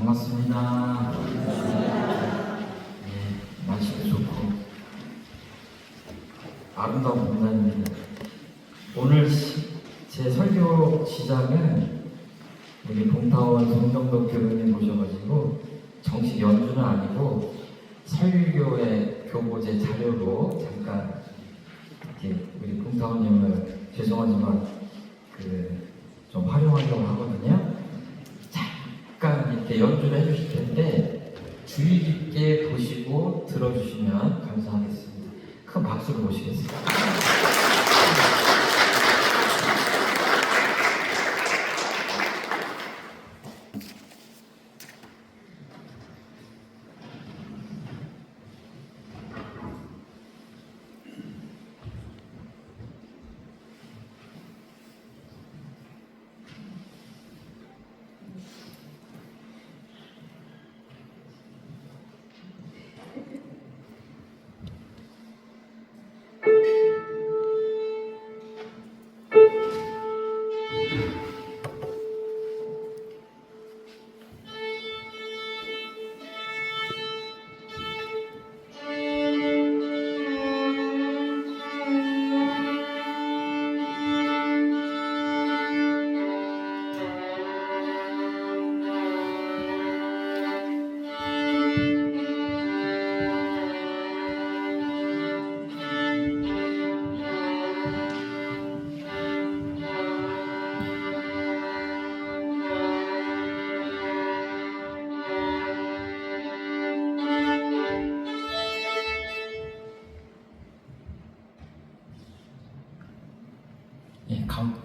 반갑습니다. 날씨도 좋고 아름다운 공간입니다. 오늘 제 설교 시작은 우리 봉타원 송정덕 교수님 모셔가지고 정식 연주는 아니고 설교의 교보제 자료로 잠깐 이렇게 우리 봉타원님을 죄송하지만 좀 활용하려고 하거든요. 잠깐 이렇게 연주를 해주실 텐데 주의 깊게 보시고 들어주시면 감사하겠습니다. 큰 박수로 모시겠습니다.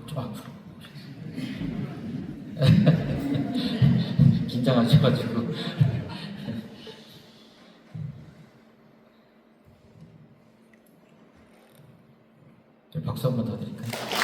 좀 앞으로 긴장하셔가지고 박수 한 번 더 드릴까요?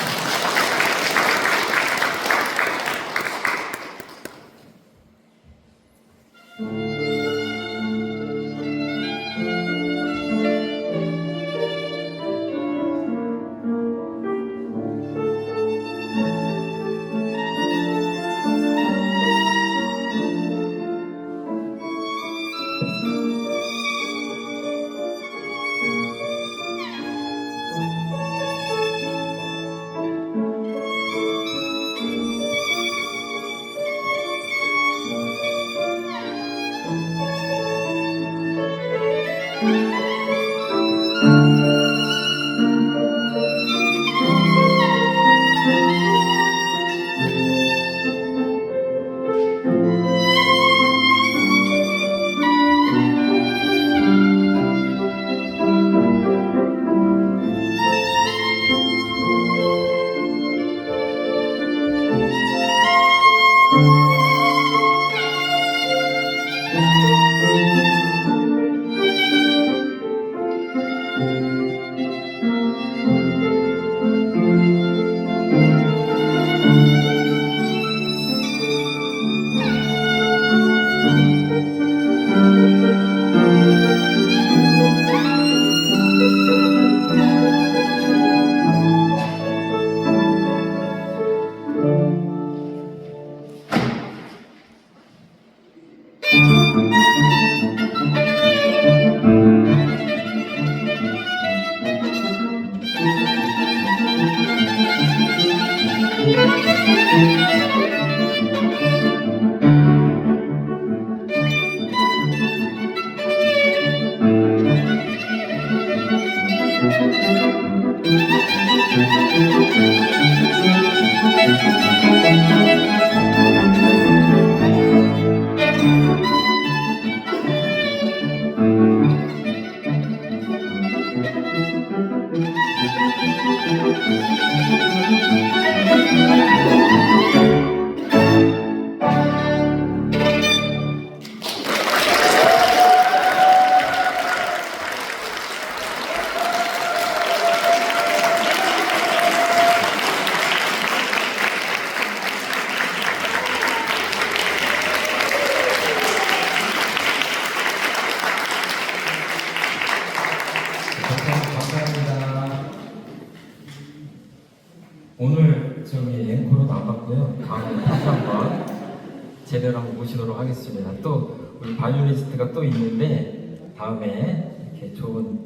모시도록 하겠습니다. 또 우리 바이올리니스트가 또 있는데 다음에 이렇게 좋은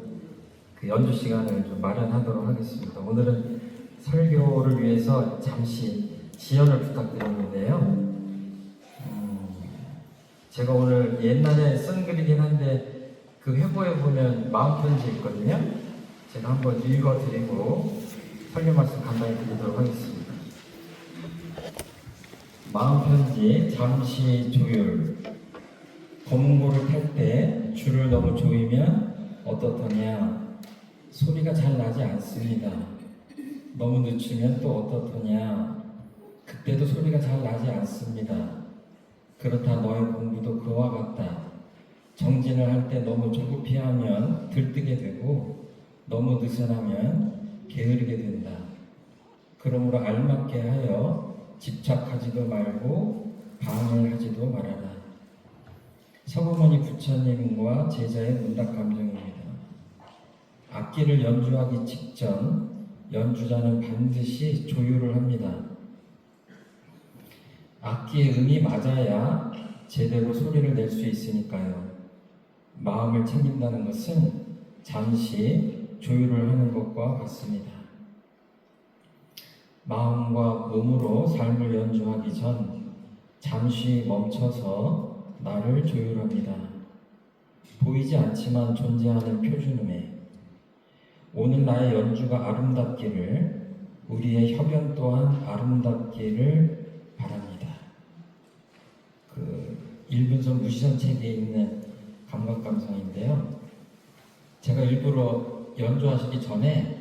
그 연주 시간을 좀 마련하도록 하겠습니다. 오늘은 설교를 위해서 잠시 지연을 부탁드렸는데요. 제가 오늘 옛날에 쓴 글이긴 한데 그 회고에 보면 마음편지 있거든요. 제가 한번 읽어드리고 설교 말씀 간단히 드리도록 하겠습니다. 마음편지 잠시 조율. 검은고를 탈 때 줄을 너무 조이면 어떻더냐? 소리가 잘 나지 않습니다. 너무 늦추면 또 어떻더냐? 그때도 소리가 잘 나지 않습니다. 그렇다 너의 공부도 그와 같다. 정진을 할 때 너무 조급히 하면 들뜨게 되고 너무 느슨하면 게으르게 된다. 그러므로 알맞게 하여 집착하지도 말고 방해하지도 말아라. 서구머니 부처님과 제자의 문답 감정입니다. 악기를 연주하기 직전 연주자는 반드시 조율을 합니다. 악기의 음이 맞아야 제대로 소리를 낼 수 있으니까요. 마음을 챙긴다는 것은 잠시 조율을 하는 것과 같습니다. 마음과 몸으로 삶을 연주하기 전 잠시 멈춰서 나를 조율합니다. 보이지 않지만 존재하는 표준음에 오늘 나의 연주가 아름답기를, 우리의 협연 또한 아름답기를 바랍니다. 그 일분선 무시선 책에 있는 감각감성인데요. 제가 일부러 연주하시기 전에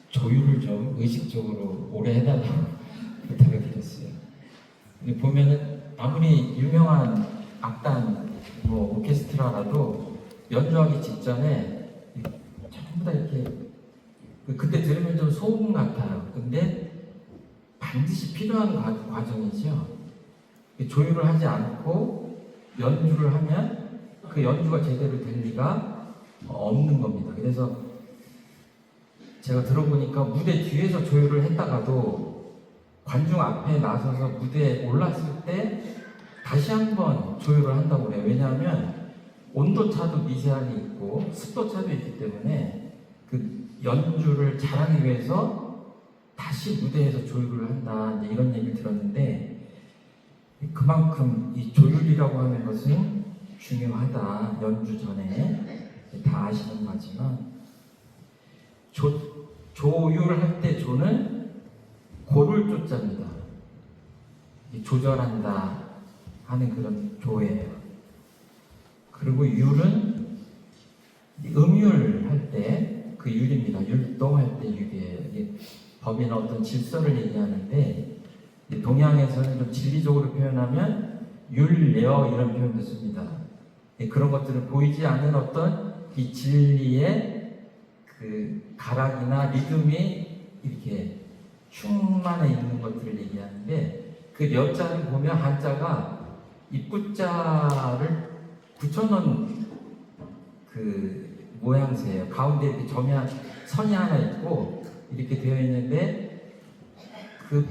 조율을 좀 의식적으로 오래 해달라고 부탁을 드렸어요. 근데 보면은 아무리 유명한 악단, 뭐 오케스트라라도 연주하기 직전에 전부 다 이렇게 그때 들으면 좀 소음 같아요. 근데 반드시 필요한 과정이죠. 조율을 하지 않고 연주를 하면 그 연주가 제대로 될 리가 없는 겁니다. 그래서 제가 들어보니까 무대 뒤에서 조율을 했다가도 관중 앞에 나서서 무대에 올랐을 때 다시 한번 조율을 한다고 그래요. 왜냐하면 온도차도 미세하게 있고 습도차도 있기 때문에 그 연주를 잘하기 위해서 다시 무대에서 조율을 한다, 이제 이런 얘기를 들었는데 그만큼 이 조율이라고 하는 것은 중요하다. 연주 전에 다 아시는 거지만 조율할 때 조는 고를 조자입니다. 조절한다 하는 그런 조예요. 그리고 율은 음율 할 때 그 율입니다. 율동할 때 율이에요. 이게 법이나 어떤 질서를 얘기하는데 동양에서는 좀 진리적으로 표현하면 율례어 이런 표현도 씁니다. 그런 것들을 보이지 않는 어떤 이 진리의 그 가락이나 리듬이 이렇게 충만해 있는 것들을 얘기하는데 그 려자를 보면 한자가 입구자를 붙여놓은 그 모양새예요. 가운데 이렇게 선이 하나 있고 이렇게 되어 있는데 그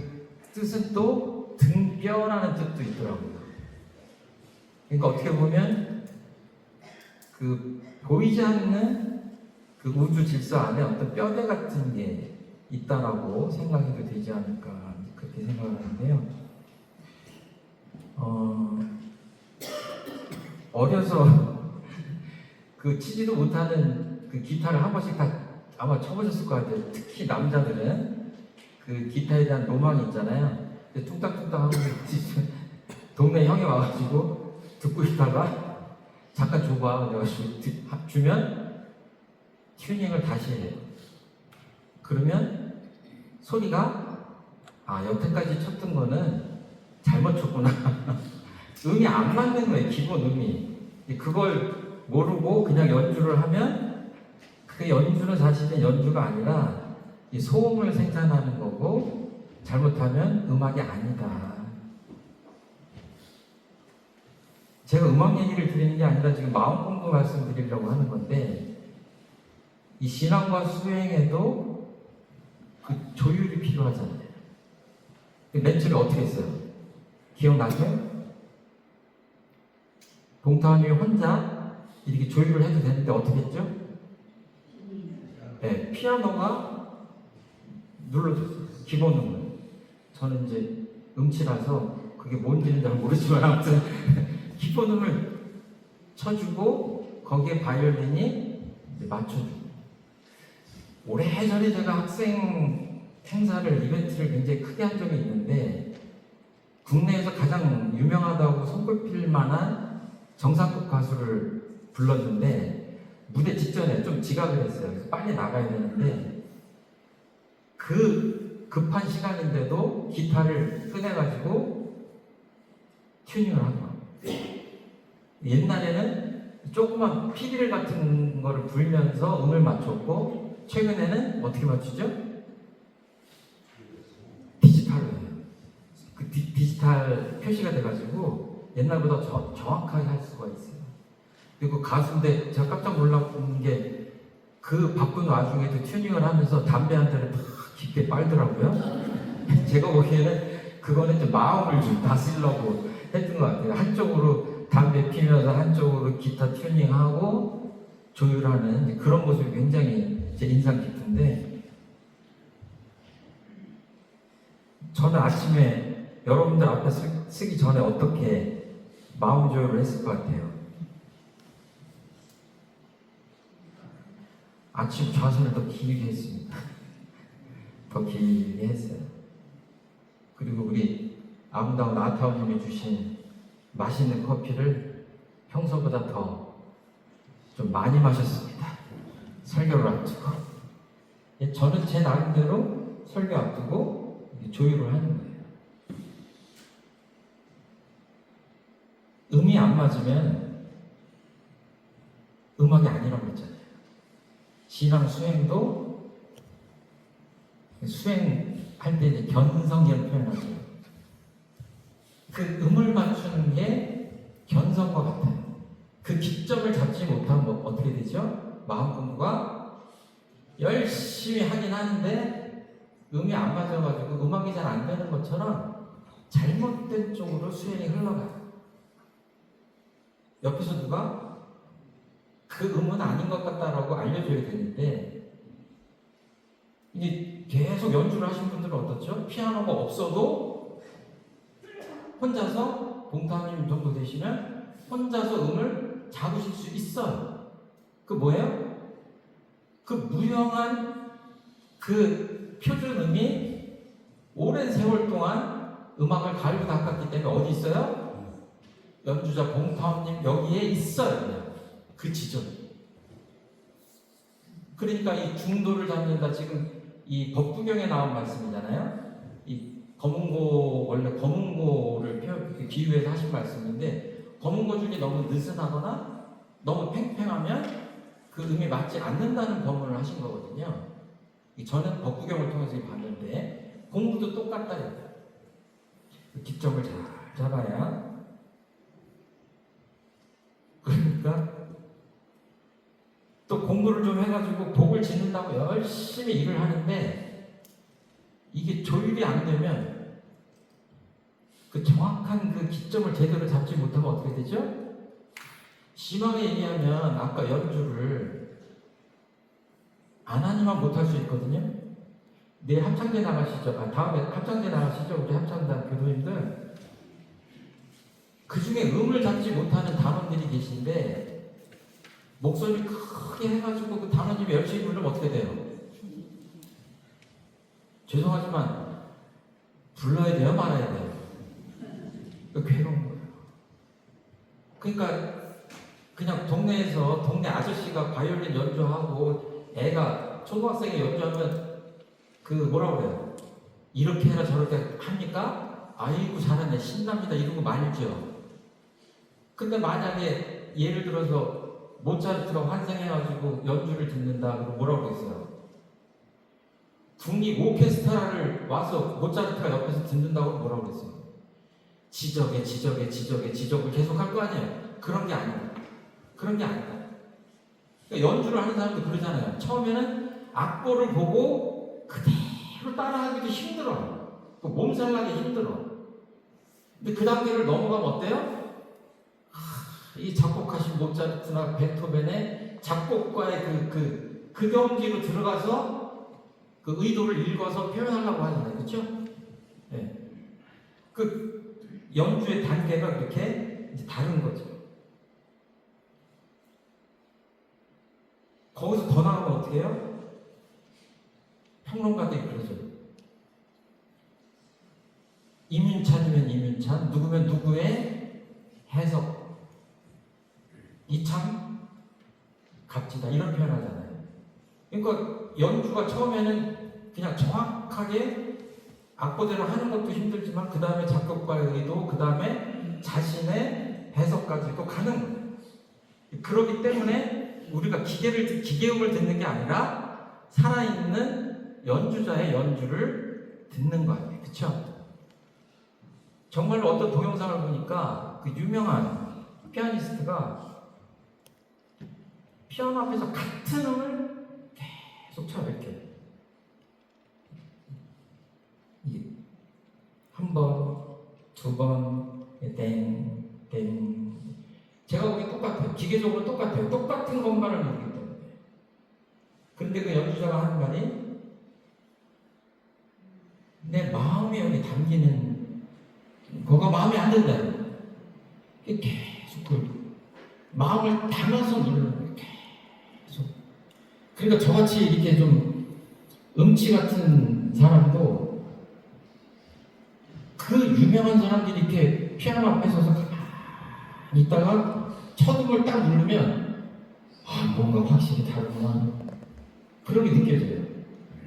뜻은 또 등뼈라는 뜻도 있더라고요. 그러니까 어떻게 보면 그 보이지 않는 그 우주 질서 안에 어떤 뼈대 같은 게 있다라고 생각해도 되지 않을까 그렇게 생각하는데요. 어려서 그 치지도 못하는 그 기타를 한 번씩 다 아마 쳐보셨을 것 같아요. 특히 남자들은 그 기타에 대한 로망이 있잖아요. 퉁딱퉁딱 하고 동네 형이 와가지고 듣고 있다가 잠깐 줘봐 그래가지고 주면 튜닝을 다시 해요. 그러면 소리가 여태까지 쳤던 거는 잘못 쳤구나. 음이 안 맞는 거예요. 기본 음이. 그걸 모르고 그냥 연주를 하면 그 연주는 사실은 연주가 아니라 이 소음을 생산하는 거고 잘못하면 음악이 아니다. 제가 음악 얘기를 드리는 게 아니라 지금 마음 공부 말씀드리려고 하는 건데 이 신앙과 수행에도 그 조율이 필요하잖아요. 맨 처음에 어떻게 했어요? 기억나세요? 봉타원이 혼자 이렇게 조율을 해도 되는데 어떻게 했죠? 네, 피아노가 눌러줬어요. 기본 음을. 저는 이제 음치라서 그게 뭔지는 잘 모르지만 아무튼 기본 음을 쳐주고 거기에 바이올린이 맞춰주고. 오래전에 제가 학생 행사를 이벤트를 굉장히 크게 한 적이 있는데 국내에서 가장 유명하다고 손꼽힐 만한 정상급 가수를 불렀는데 무대 직전에 좀 지각을 했어요. 그래서 빨리 나가야 되는데 그 급한 시간인데도 기타를 꺼내가지고 튜닝을 한 거예요. 옛날에는 조그만 피리를 같은 거를 불면서 음을 맞췄고 최근에는 어떻게 맞추죠? 디지털로 해요. 그 디지털 표시가 돼가지고 옛날보다 정확하게 할 수가 있어요. 그리고 가수인데 제가 깜짝 놀랐던 게 그 바쁜 와중에도 튜닝을 하면서 담배 한 대를 팍 깊게 빨더라고요. 제가 보기에는 그거는 이제 마음을 좀 다스리려고 했던 것 같아요. 한쪽으로 담배 피면서 한쪽으로 기타 튜닝하고 조율하는 그런 모습이 굉장히 제 인상 깊은데 저는 아침에 여러분들 앞에 쓰기 전에 어떻게 마음 조율을 했을 것 같아요? 아침 좌선을 더 길게 했습니다. 더 길게 했어요. 그리고 우리 아름다운 아타우님이 주신 맛있는 커피를 평소보다 더 좀 많이 마셨습니다. 설교를 앞두고. 저는 제 나름대로 설교 앞두고 조율을 하는 거예요. 음이 안 맞으면 음악이 아니라고 했잖아요. 신앙 수행도 수행할 때 이제 견성이라는 표현을 하죠. 그 음을 맞추는 게 견성과 같아요. 그 기점을 잡지 못하면 어떻게 되죠? 마음 공부가 열심히 하긴 하는데 음이 안 맞아가지고 음악이 잘 안 되는 것처럼 잘못된 쪽으로 수행이 흘러가요. 옆에서 누가 그 음은 아닌 것 같다라고 알려줘야 되는데 이게 계속 연주를 하신 분들은 어떻죠? 피아노가 없어도 혼자서 봉타님 정도 되시면 혼자서 음을 잡으실 수 있어요. 그 뭐예요? 그 무형한 그 표준음이 오랜 세월 동안 음악을 갈고 닦았기 때문에 어디 있어요? 연주자 봉타님 여기에 있어요. 그냥 그 지점. 그러니까 이 중도를 잡는다. 지금 이 법구경에 나온 말씀이잖아요. 이 검은고 원래 검은고를 비유해서 하신 말씀인데 검은고 중에 너무 느슨하거나 너무 팽팽하면 그 음이 맞지 않는다는 법문을 하신 거거든요. 저는 법구경을 통해서 봤는데 공부도 똑같다. 기점을 잘 잡아야. 그러니까 또 공부를 좀 해가지고 복을 짓는다고 열심히 일을 하는데 이게 조율이 안 되면 그 정확한 그 기점을 제대로 잡지 못하면 어떻게 되죠? 심하게 얘기하면 아까 연주를 안 하니만 못할 수 있거든요. 내일 합창대 나가시죠? 다음에 합창대 나가시죠? 우리 합창단 교도님들. 그 중에 음을 잡지 못하는 단원들이 계신데 목소리 크게 해가지고 그 단원님이 열심히 부르면 어떻게 돼요? 죄송하지만 불러야 돼요? 말아야 돼요? 괴로운 거예요. 그러니까 그냥 동네에서 동네 아저씨가 바이올린 연주하고 애가 초등학생이 연주하면 그 뭐라고 그래요? 이렇게 해라 저렇게 합니까? 아이고 잘하네 신납니다 이러고 말죠. 근데 만약에 예를 들어서 모차르트가 환생해가지고 연주를 듣는다 그러면 뭐라고 그랬어요? 국립 오케스트라를 와서 모차르트가 옆에서 듣는다고 뭐라고 그랬어요? 지적에 지적을 계속 할 거 아니에요? 그런 게 아니다. 그런 게 아니다. 그러니까 연주를 하는 사람도 그러잖아요. 처음에는 악보를 보고 그대로 따라하기도 힘들어. 몸살나기 힘들어. 근데 그 단계를 넘어가면 어때요? 이 작곡하신 모차르트나 베토벤의 작곡과의 그 경지로 들어가서 그 의도를 읽어서 표현하려고 하잖아요. 그렇죠? 네. 그 연주의 단계가 그렇게 이제 다른 거죠. 거기서 더 나가면 어떻게 해요? 평론가들이 그러죠. 이민찬이면 이민찬, 누구면 누구의 해석. 이 참 값지다. 이런 표현 하잖아요. 그러니까 연주가 처음에는 그냥 정확하게 악보대로 하는 것도 힘들지만 그 다음에 작곡가의 의도, 그 다음에 자신의 해석까지 또 가는 거예요. 그렇기 때문에 우리가 기계음을 듣는 게 아니라 살아있는 연주자의 연주를 듣는 거 아니에요. 그렇죠? 정말로 어떤 동영상을 보니까 그 유명한 피아니스트가 피아노 앞에서 같은 음을 계속 쳐요. 이렇게 한 번, 두 번, 땡, 땡. 제가 보기엔 똑같아요. 기계적으로 똑같아요. 똑같은 것만을 모르기 때문에. 그런데 그 연주자가 하는 말이 내 마음이 여기 담기는 거가 마음에 안 든다. 계속 그 마음을 담아서 누르는 거예요. 계속. 그러니까 저같이 이렇게 좀 음치 같은 사람도 그 유명한 사람들이 이렇게 피아노 앞에 서서 가만히 있다가 첫 음을 딱 누르면 뭔가 확실히 다르구나. 그렇게 느껴져요.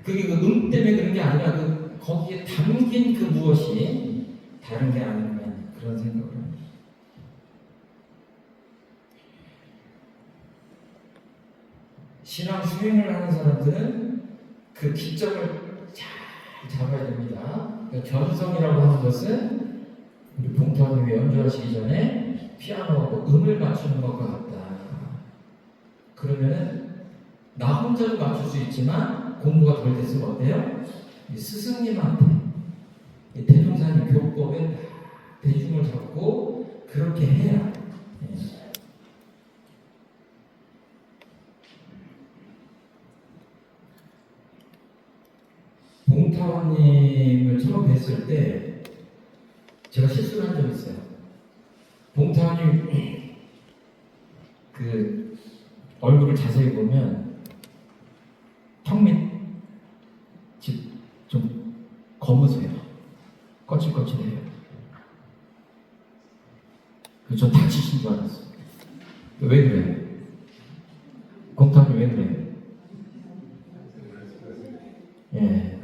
그게 그 음 때문에 그런 게 아니라 거기에 담긴 그 무엇이 다른 게 아닌가 그런 생각을 합니다. 신앙 수행을 하는 사람들은 그 기점을 잘 잡아야 됩니다. 견성이라고 하는 것은 우리 봉타님이 연주하시기 전에 피아노하고 음을 맞추는 것과 같다. 그러면은 나 혼자도 맞출 수 있지만 공부가 덜 됐으면 어때요? 스승님한테 대종사님 교법에 대중을 잡고 그렇게 해야. 봉타원님을 처음 뵀을 때 제가 실수를 한 적이 있어요. 봉타원님 그 얼굴을 자세히 보면 턱밑 좀 검으세요. 거칠거칠해요. 저 다치신 줄 알았어요. 왜 그래요? 봉타원님 왜 그래요? 예.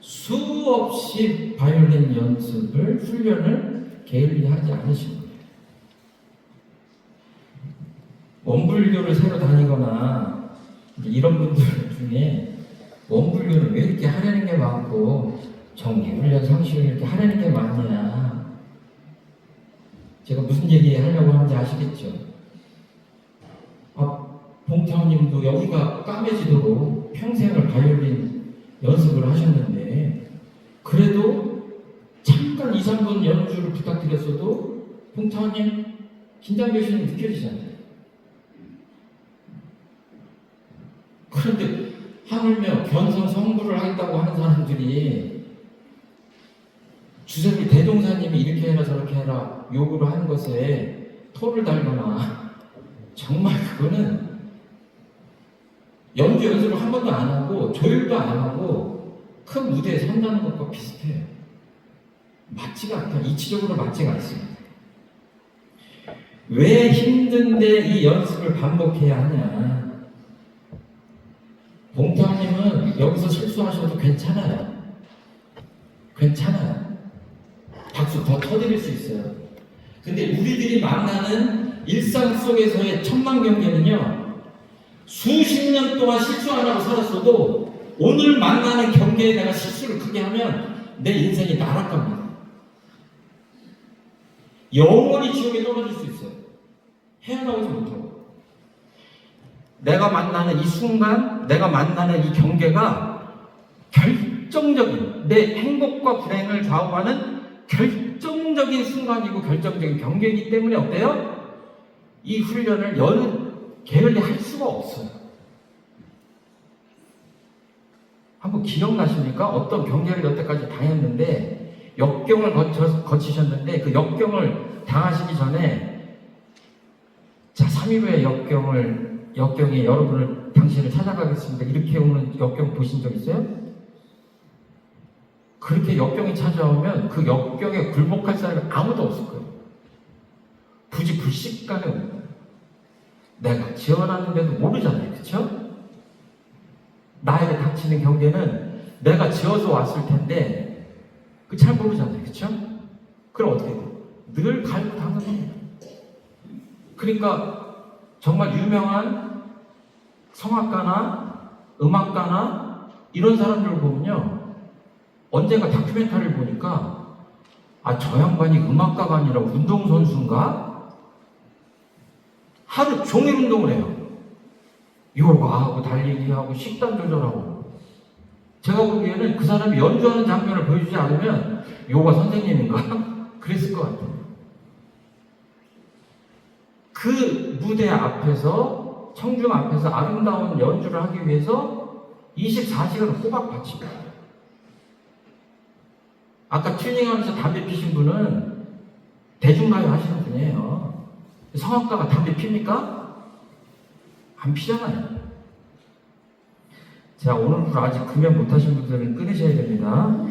수없이 바이올린 연습을, 훈련을 게을리 하지 않으신 거예요. 원불교를 새로 다니거나 이런 분들 중에 원불교는 왜 이렇게 하려는 게 많고 정기훈련, 상식을 이렇게 하려는 게 많냐. 제가 무슨 얘기 하려고 하는지 아시겠죠? 봉타원님도 여기가 까매지도록 평생을 바이올린 연습을 하셨는데 그래도 잠깐 2, 3분 연주를 부탁드렸어도 봉타원님 긴장되시는 게 느껴지잖아요. 그런데 하물며 견성 성불을 하겠다고 하는 사람들이 주석이 대종사님이 이렇게 해라 저렇게 해라 요구를 하는 것에 토를 달거나 정말 그거는 연주 연습을 한 번도 안 하고 조율도 안 하고 큰 무대에 선다는 것과 비슷해요. 맞지가 않다. 이치적으로 맞지가 않습니다. 왜 힘든데 이 연습을 반복해야 하냐. 봉타님은 여기서 실수하셔도 괜찮아요. 괜찮아요. 박수 더 쳐드릴 수 있어요. 근데 우리들이 만나는 일상 속에서의 천만 경계는요, 수십 년 동안 실수 안 하고 살았어도 오늘 만나는 경계에 내가 실수를 크게 하면 내 인생이 나락갑니다. 영원히 지옥에 떨어질 수 있어요. 헤어나오지 못하고. 내가 만나는 이 순간, 내가 만나는 이 경계가 결정적인, 내 행복과 불행을 좌우하는 결정적인 결정적인 순간이고 결정적인 경계이기 때문에 어때요? 이 훈련을 게을리 할 수가 없어요. 한번 기억나십니까? 어떤 경계를 여태까지 당했는데 역경을 거치셨는데 그 역경을 당하시기 전에 자 3일 후에 역경이 여러분을 당신을 찾아가겠습니다. 이렇게 오는 역경 보신 적 있어요? 그렇게 역경이 찾아오면 그 역경에 굴복할 사람이 아무도 없을 거예요. 굳이 불식간에 오는 거예요. 내가 지어놨는데도 모르잖아요. 그쵸? 나에게 닥치는 경계는 내가 지어서 왔을 텐데 잘 모르잖아요. 그쵸? 그럼 어떻게 돼요? 늘 갈고 닦는 겁니다. 그러니까 정말 유명한 성악가나 음악가나 이런 사람들을 보면요. 언젠가 다큐멘터리를 보니까 저 양반이 음악가가 아니라 운동선수인가? 하루 종일 운동을 해요. 요가하고 달리기하고 식단 조절하고. 제가 보기에는 그 사람이 연주하는 장면을 보여주지 않으면 요가 선생님인가? 그랬을 것 같아요. 그 무대 앞에서 청중 앞에서 아름다운 연주를 하기 위해서 24시간을 호박 바칩니다. 아까 튜닝하면서 담배 피신 분은 대중가요 하시는 분이에요. 성악가가 담배 핍니까? 안 피잖아요. 자, 오늘부터 아직 금연 못하신 분들은 끊으셔야 됩니다.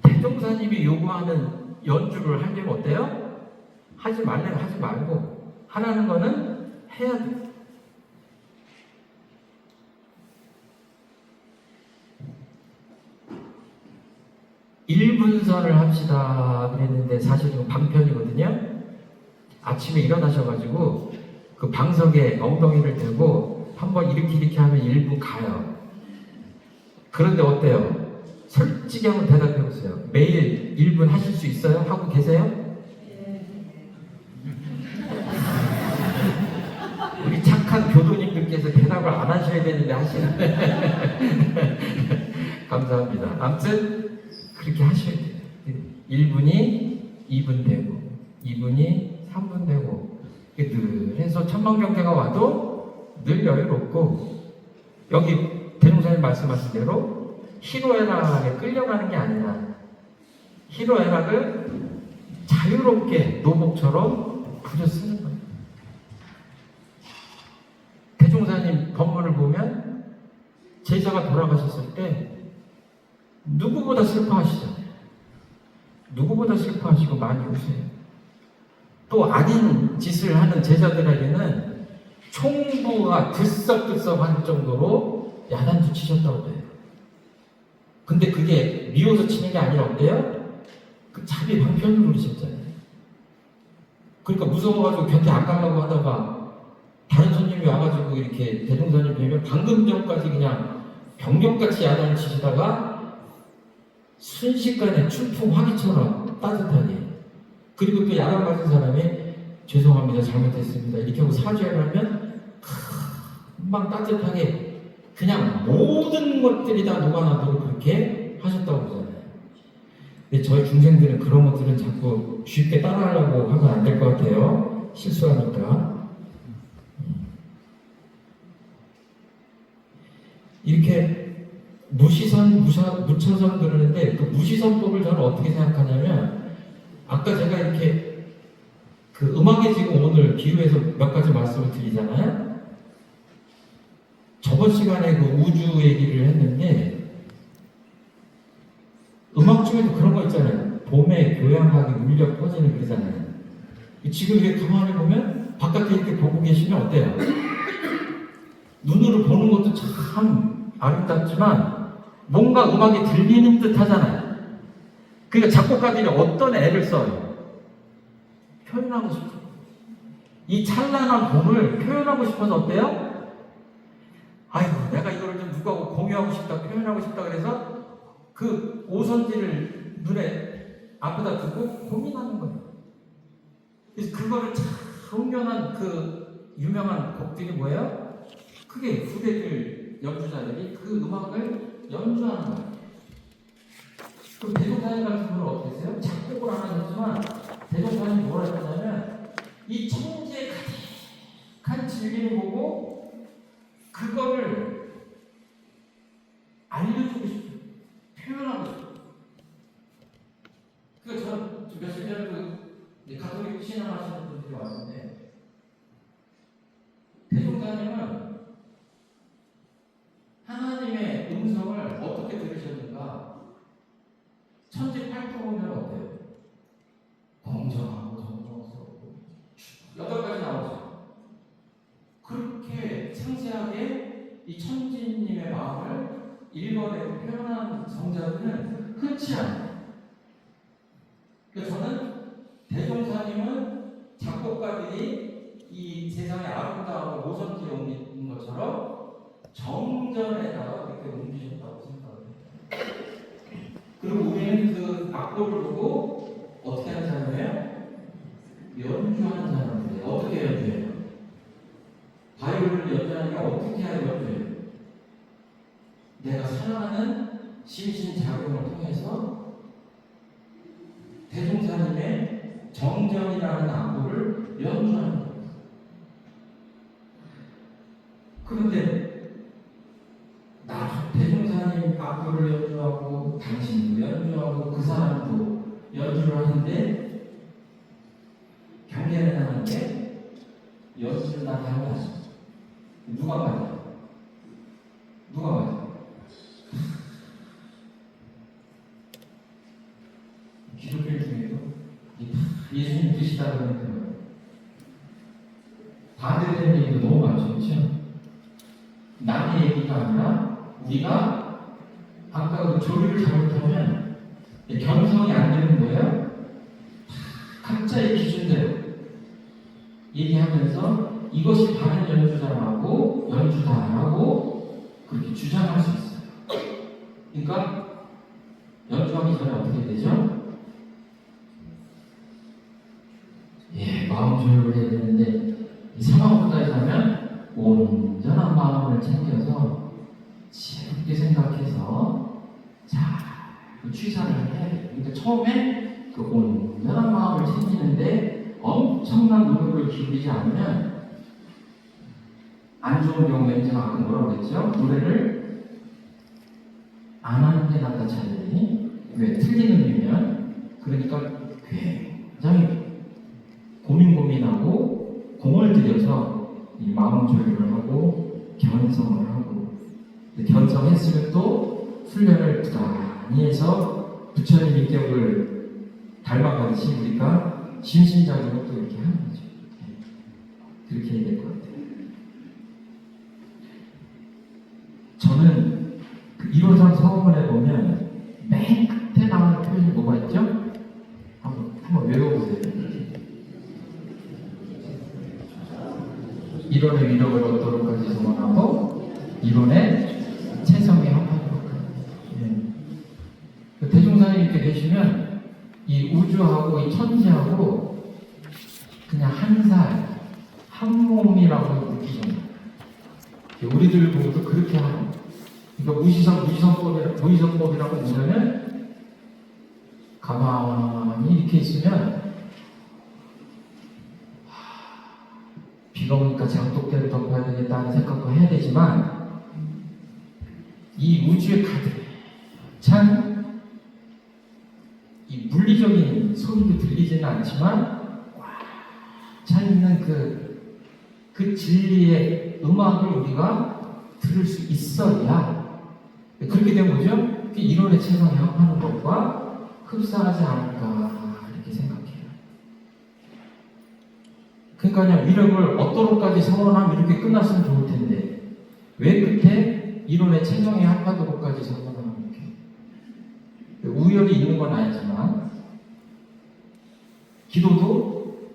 대종사님이 요구하는 연주를 하려면 어때요? 하지 말래면 하지 말고 하라는 거는 해야 돼요. 일분선을 합시다 그랬는데 사실은 방편이거든요. 아침에 일어나셔가지고 그 방석에 엉덩이를 대고 한번 이렇게 하면 1분 가요. 그런데 어때요? 솔직히 한번 대답해 보세요. 매일 1분 하실 수 있어요? 하고 계세요? 우리 착한 교도님들께서 대답을 안 하셔야 되는데 하시는데 감사합니다. 아무튼 그렇게 하셔야 돼요. 1분이 2분 되고 2분이 3분 되고 늘 해서 천만경계가 와도 늘 여유롭고 여기 대종사님 말씀하신 대로 희로애락에 끌려가는 게 아니라 희로애락을 자유롭게 노복처럼 부려 쓰는 거예요. 대종사님 법문을 보면 제자가 돌아가셨을 때 누구보다 슬퍼하시잖아요. 누구보다 슬퍼하시고 많이 우세요. 또 아닌 짓을 하는 제자들에게는 총부가 들썩들썩할 정도로 야단도 치셨다고 해요. 근데 그게 미워서 치는 게 아니라 어때요? 그 자비 방편을 누리셨잖아요. 그러니까 무서워가지고 곁에 안 가려고 하다가 다른 손님이 와가지고 이렇게 대종사님 뵈면 방금 전까지 그냥 병력같이 야단을 치시다가 순식간에 춘풍 화기처럼 따뜻하게. 그리고 또 야단 맞은 사람이 죄송합니다, 잘못했습니다 이렇게 하고 사죄를 하면 금방 따뜻하게 그냥 모든 것들이 다 녹아나도록 그렇게 하셨다고 그러잖아요. 근데 저희 중생들은 그런 것들은 자꾸 쉽게 따라하려고 하면 안 될 것 같아요. 실수하니까. 이렇게 무시선, 무처선 그러는데 그 무시선법을 저는 어떻게 생각하냐면 아까 제가 이렇게 그 음악에 지금 오늘 비유해서 몇 가지 말씀을 드리잖아요. 저번 시간에 그 우주 얘기를 했는데 음악 중에도 그런 거 있잖아요. 봄에 교향하게 울려 퍼지는 그러잖아요. 지금 이렇게 가만히 보면 바깥에 이렇게 보고 계시면 어때요? 눈으로 보는 것도 참 아름답지만 뭔가 음악이 들리는 듯 하잖아요. 그러니까 작곡가들이 어떤 애를 써요? 표현하고 싶어요. 이 찬란한 봄을 표현하고 싶어서 어때요? 아이고 내가 이거를 좀 누구하고 공유하고 싶다, 표현하고 싶다 그래서 그 오선지를 눈에 앞에다 두고 고민하는 거예요. 그래서 그거를 참 흥겨난 그 유명한 곡들이 뭐예요? 그게 후대들 연주자들이 그 음악을 연주하는 거예요. 그 대종사님 같은 분은 어떻게 했어요? 작곡을 안 하셨지만 대종사님이 뭐라 했냐면 이 천지에 가득한 진리를 보고 그거를 알려주고 싶어요. 표현하고 싶어요. 그러니까 저는 며칠 전에 가톨릭 신앙하시는 분들이 왔는데 대종사님은 하나님의 음성을 어떻게 들으셨는가? 천지팔도보면 어때요? 공정하고 정성스럽고 8가지 나오죠. 그렇게 상세하게 이 천지님의 마음을 읽어내고 표현한 성자들은 흔치 않아요. 그러니까 저는 대종사님은 작곡가들이 이 세상의 아름다움을 오선지에 옮긴 것처럼 정전에다가 그렇게 옮기셨다고 생각합니다. 그리고 우리는 그 악보를 보고 어떻게 하는 사람이에요? 연주하는 사람이에요. 어떻게 연주해요? 바이올린을 연주하는 게 어떻게 하는 연주해요? 내가 사랑하는 심신작용을 통해서 대종사님의 정전이라는 악보를 연주하는 거예요. 그런데 대종사님 악보를 연주하고 당신도 연주하고 그 사람도 연주를 하는데 경계를 하는 게 연주를 다 하면 누가 맞아요? 누가 맞아요? 기독교 중에도 예수님 뜻이다 그러는 반대되는 얘기도 너무 많죠. 그렇죠? 남의 얘기가 아니라 우리가 아까 그 조류를 잘못하면 경성이 안 되는 거예요. 각자의 기준대로 얘기하면서 이것이 바른 연주자라고 연주다라고 그렇게 주장할 수 있어요. 그러니까 연주하기 전에 어떻게 되죠? 마음 조율을 해야 되는데 이 상황보다 하면 온전한 마음을 챙겨서 지혜롭게 생각해서 잘 취사를 해야 돼요. 그러니까 처음에 그 온전한 마음을 챙기는데 엄청난 노력을 기울이지 않으면 안 좋은 경우에 제가 아까 뭐라고 그랬죠? 노래를 안 하는 게 낫다 차라리. 왜? 틀린 음이면 그러니까 굉장히 고민하고 공을 들여서 이 마음 조율을 하고 견성을 하고 견성했으면 또 훈련을 부단히 해서 부처님 인격을 닮아가듯이 우리가 심신작용을 또 이렇게 하는 거죠. 그렇게 해야 될 것 같아요. 저는 그 1호선 서문에 보면 맨 끝에 나오는 표현이 뭐가 있죠? 한번 외워보세요. 이론의 위력을 얻도록까지 소원하고 이론의 체성에 합하도록. 대종사님 이렇게 계시면 이 우주하고 이 천지하고 그냥 한 살, 한 몸이라고 느끼잖아요. 우리들 보고도 그렇게 하는. 그러니까 무의성법이라고 보면은 가만히 이렇게 있으면 비가 오니까 장독대를 덮어야 되겠다는 생각도 해야 되지만 이 우주에 가득 찬 이 물리적인 소리도 들리지는 않지만 차 있는 그 진리의 음악을 우리가 들을 수 있어야 그렇게 되면 뭐죠? 이론의 체성에 합하는 것과 흡사하지 않을까 이렇게 생각해요. 그러니까 위력을 얻도록까지 서원하면 이렇게 끝났으면 좋을 텐데 왜 끝에 이론의 체성에 합하도록까지 서원하면 이렇게 우열이 있는 건 아니지만 기도도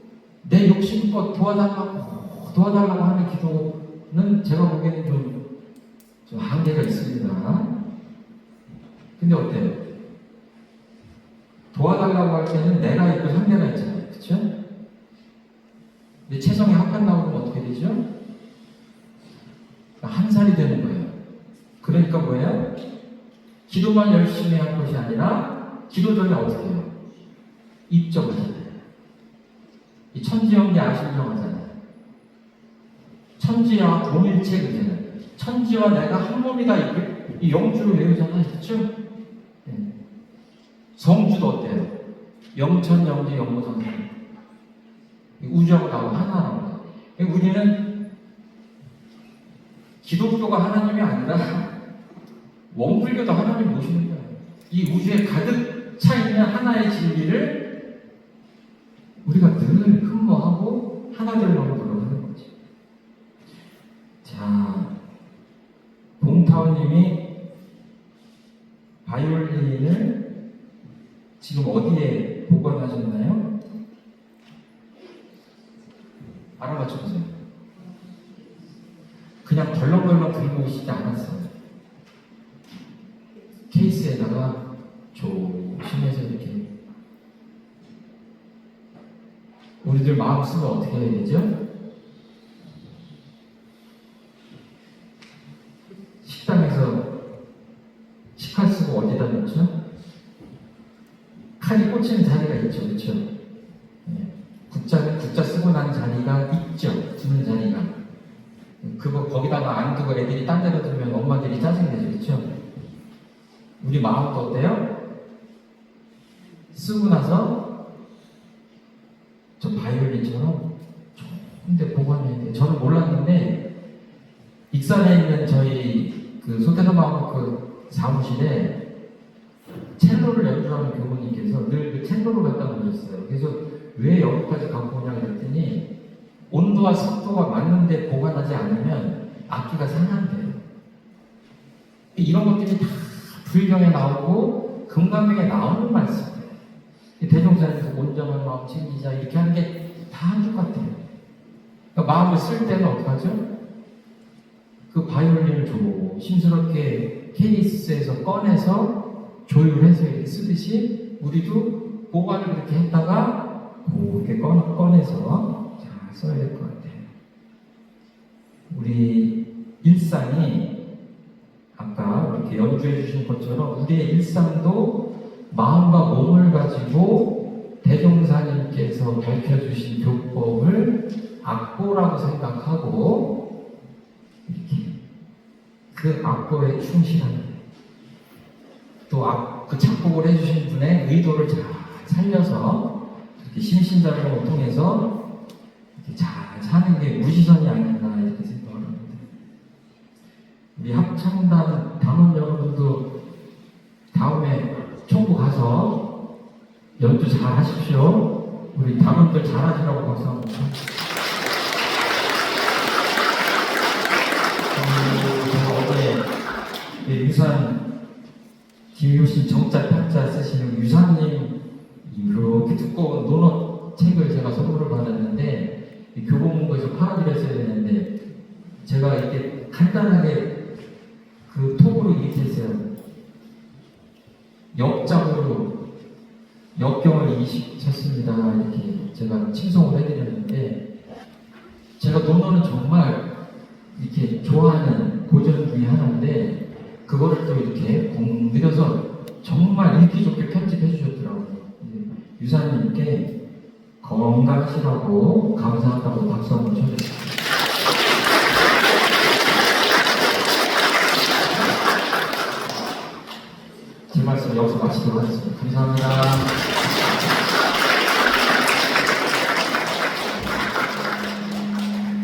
내 욕심껏 도와달라고 하는 기도는 제가 보기에는 좀 한계가 있습니다. 근데 어때요? 도와달라고 할 때는 내가 있고 상대가 있잖아요. 그렇죠? 근데 체성에 합한다고 하면 어떻게 되죠? 한 살이 되는 거예요. 그러니까 뭐예요? 기도만 열심히 할 것이 아니라 기도 전에 어떻게 해요? 입적하잖아요. 이 천지영계 아신정하잖아요. 천지와 동일체 그제는 천지와 내가 한 몸이다 이 영주를 외우잖아요. 그렇죠? 네. 성주도 어때요? 영천영지 영무성생 우주하고 나하고 하나라고. 우리는 기독교가 하나님이 아니라 원불교도 하나님 모시는 거예요. 이 우주에 가득 차 있는 하나의 진리를 우리가 늘 흠모하고 하나 되려고 노력하는 거지. 자, 봉타원님이 바이올린을 지금 어디에 보관하셨나요? 알아맞혀보세요. 그냥 덜렁덜렁 들고 오시지 않았어요. 케이스에다가 조심해서 이렇게. 우리들 마음 쓰면 어떻게 해야 되죠? 식당에서 식칼 쓰고 어디다 넣죠? 칼이 꽂히는 자리가 있죠, 그렇죠? 네. 국자 쓰고 난 자리가 있죠, 두는 자리가. 그거 거기다가 안 두고 애들이 딴 데로 두면 엄마들이 짜증내죠, 그렇죠? 우리 마음도 어때요? 쓰고 나서 저 바이올린처럼 좋은데 보관해야 돼요. 저는 몰랐는데 익산에 있는 저희 그 소태사마음학 그 사무실에 첼로를 연주하는 교무님께서 늘 그 첼로를 갖다 놓으셨어요. 그래서 왜 여기까지 갖고 오냐 그랬더니 온도와 습도가 맞는데 보관하지 않으면 악기가 상한대요. 이런 것들이 다 불경에 나오고 금강경에 나오는 말씀이에요. 대종사에서 온전한 마음 챙기자 이렇게 하는 게 다 한 줄 같아요. 그러니까 마음을 쓸 때는 어떡하죠? 그 바이올린을 조심스럽게 케이스에서 꺼내서 조율해서 이렇게 쓰듯이 우리도 보관을 그렇게 했다가 그렇게 꺼내서 잘 써야 될 것 같아요. 우리 일상이 아까 이렇게 연주해 주신 것처럼 우리의 일상도 마음과 몸을 가지고 대종사님께서 밝혀주신 교법을 악보라고 생각하고 이렇게 그 악보에 충실하는 또 그 작곡을 해주신 분의 의도를 잘 살려서 이렇게 심신작용을 통해서 이렇게 잘 사는 게 무지선이 아닌가 이렇게 생각을 합니다. 우리 합창단 단원 여러분도 다음에 총무 가서 연주 잘 하십시오. 우리 단원들 잘 하시라고 박수 한번 쳐주세요. 제가 어제 유산 김효신 정자 편자 쓰시는 유산님 이렇게 두꺼운 논어 책을 제가 선물을 받았는데 교보문고에서 팔아드렸어야 되는데 제가 이렇게 간단하게 그 톡으로 이렇게 했어요. 역장으로 역경을 이식쳤습니다. 이렇게 제가 칭송을 해드렸는데 제가 논어는 정말 이렇게 좋아하는 고전 중에 하나인데 그거를 또 이렇게 공들여서 정말 읽기 좋게 편집해 주셨더라고요. 유사님께 건강하시라고 감사하다고 박수 한번 쳐주세요. 제 말씀 여기서 마치도록 하겠습니다. 감사합니다.